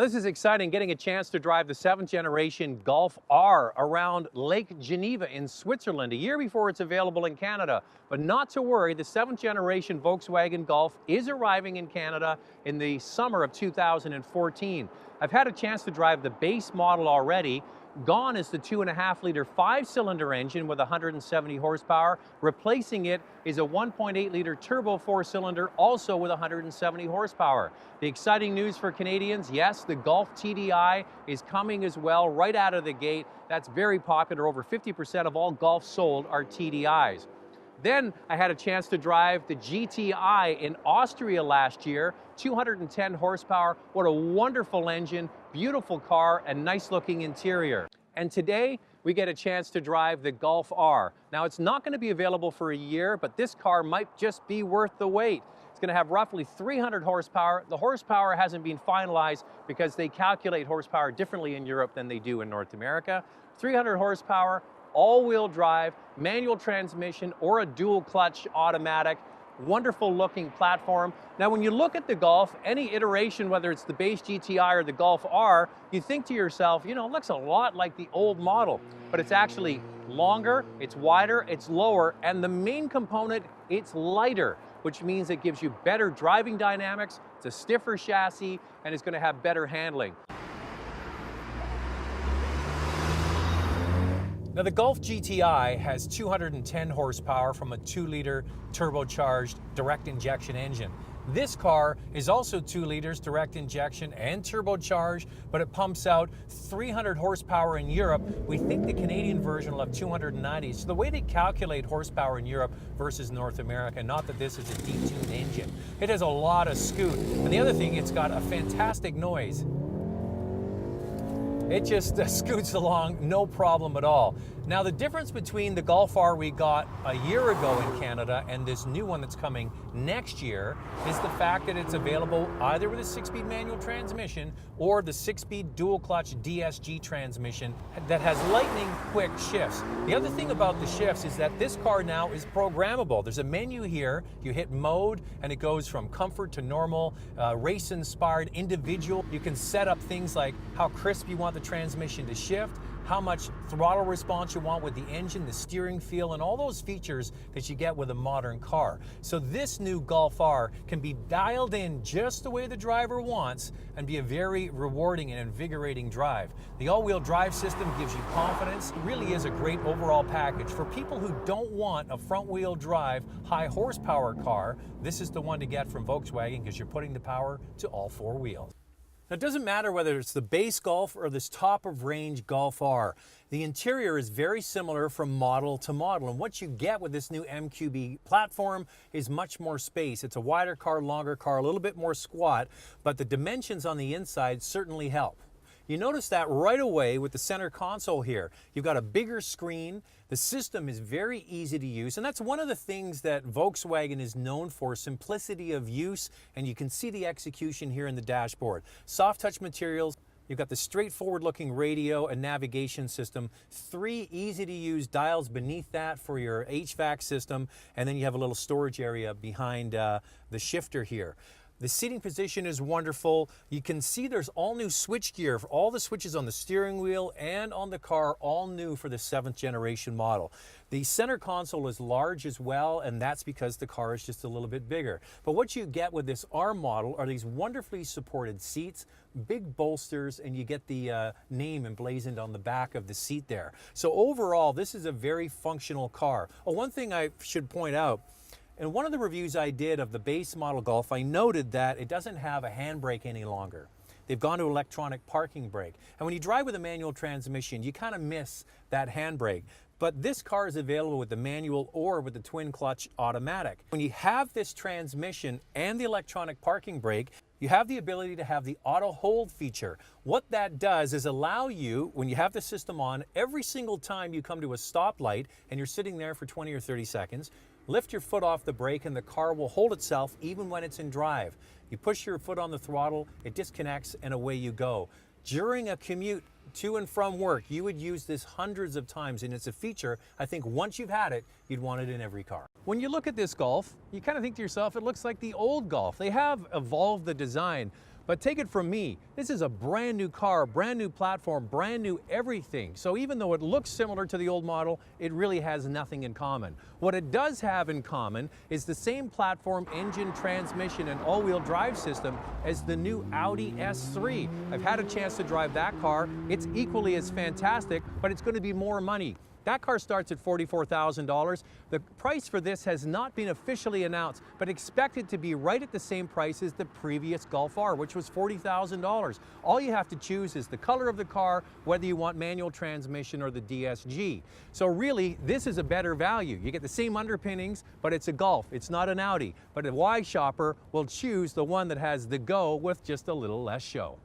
This is exciting, getting a chance to drive the 7th generation Golf R around Lake Geneva in Switzerland, a year before it's available in Canada. But not to worry, the 7th generation Volkswagen Golf is arriving in Canada in the summer of 2014. I've had a chance to drive the base model already. Gone is the 2.5-liter 5-cylinder engine with 170 horsepower. Replacing it is a 1.8-liter turbo 4-cylinder, also with 170 horsepower. The exciting news for Canadians, yes, the Golf TDI is coming as well right out of the gate. That's very popular. Over 50% of all Golfs sold are TDIs. Then I had a chance to drive the GTI in Austria last year, 210 horsepower. What a wonderful engine, beautiful car, and nice looking interior. And today we get a chance to drive the Golf R. Now it's not going to be available for a year, but this car might just be worth the wait. It's going to have roughly 300 horsepower. The horsepower hasn't been finalized because they calculate horsepower differently in Europe than they do in North America. 300 horsepower, all-wheel drive, manual transmission, or a dual clutch automatic. Wonderful looking platform. Now when you look at the Golf, any iteration, whether it's the base GTI or the Golf R, you think to yourself, you know, it looks a lot like the old model, but it's actually longer, it's wider, it's lower, and the main component, it's lighter, which means it gives you better driving dynamics, it's a stiffer chassis, and it's going to have better handling. Now the Golf GTI has 210 horsepower from a 2-liter turbocharged direct injection engine. This car is also 2 liters direct injection and turbocharged, but it pumps out 300 horsepower in Europe. We think the Canadian version will have 290. So the way they calculate horsepower in Europe versus North America, not that this is a detuned engine, it has a lot of scoot. And the other thing, it's got a fantastic noise. It just scoots along, no problem at all. Now the difference between the Golf R we got a year ago in Canada and this new one that's coming next year is the fact that it's available either with a 6-speed manual transmission or the 6-speed dual clutch DSG transmission that has lightning quick shifts. The other thing about the shifts is that this car now is programmable. There's a menu here, you hit mode and it goes from comfort to normal, race inspired, individual. You can set up things like how crisp you want the transmission to shift, how much throttle response you want with the engine, the steering feel, and all those features that you get with a modern car. So this new Golf R can be dialed in just the way the driver wants and be a very rewarding and invigorating drive. The all-wheel drive system gives you confidence. It really is a great overall package. For people who don't want a front-wheel drive, high horsepower car, this is the one to get from Volkswagen because you're putting the power to all 4 wheels. Now, it doesn't matter whether it's the base Golf or this top-of-range Golf R. The interior is very similar from model to model, and what you get with this new MQB platform is much more space. It's a wider car, longer car, a little bit more squat, but the dimensions on the inside certainly help. You notice that right away with the center console here. You've got a bigger screen. The system is very easy to use, and that's one of the things that Volkswagen is known for, simplicity of use, and you can see the execution here in the dashboard. Soft touch materials. You've got the straightforward looking radio and navigation system, 3 easy to use dials beneath that for your HVAC system, and then you have a little storage area behind the shifter here. The seating position is wonderful. You can see there's all new switchgear for all the switches on the steering wheel and on the car, all new for the 7th generation model. The center console is large as well, and that's because the car is just a little bit bigger. But what you get with this R model are these wonderfully supported seats, big bolsters, and you get the name emblazoned on the back of the seat there. So overall, this is a very functional car. Oh, one thing I should point out, in one of the reviews I did of the base model Golf, I noted that it doesn't have a handbrake any longer. They've gone to electronic parking brake. And when you drive with a manual transmission, you kind of miss that handbrake. But this car is available with the manual or with the twin clutch automatic. When you have this transmission and the electronic parking brake, you have the ability to have the auto hold feature. What that does is allow you, when you have the system on, every single time you come to a stoplight and you're sitting there for 20 or 30 seconds, lift your foot off the brake and the car will hold itself even when it's in drive. You push your foot on the throttle, it disconnects, and away you go. During a commute to and from work, you would use this hundreds of times, and it's a feature, I think once you've had it, you'd want it in every car. When you look at this Golf, you kind of think to yourself, it looks like the old Golf. They have evolved the design, But take it from me, this is a brand new car, brand new platform, brand new everything. So even though it looks similar to the old model, it really has nothing in common. What it does have in common is the same platform, engine, transmission, and all-wheel drive system as the new Audi S3. I've had a chance to drive that car. It's equally as fantastic, but it's going to be more money. That car starts at $44,000. The price for this has not been officially announced, but expected to be right at the same price as the previous Golf R, which was $40,000. All you have to choose is the color of the car, whether you want manual transmission or the DSG. So really, this is a better value. You get the same underpinnings, but it's a Golf. It's not an Audi. But a wise shopper will choose the one that has the go with just a little less show.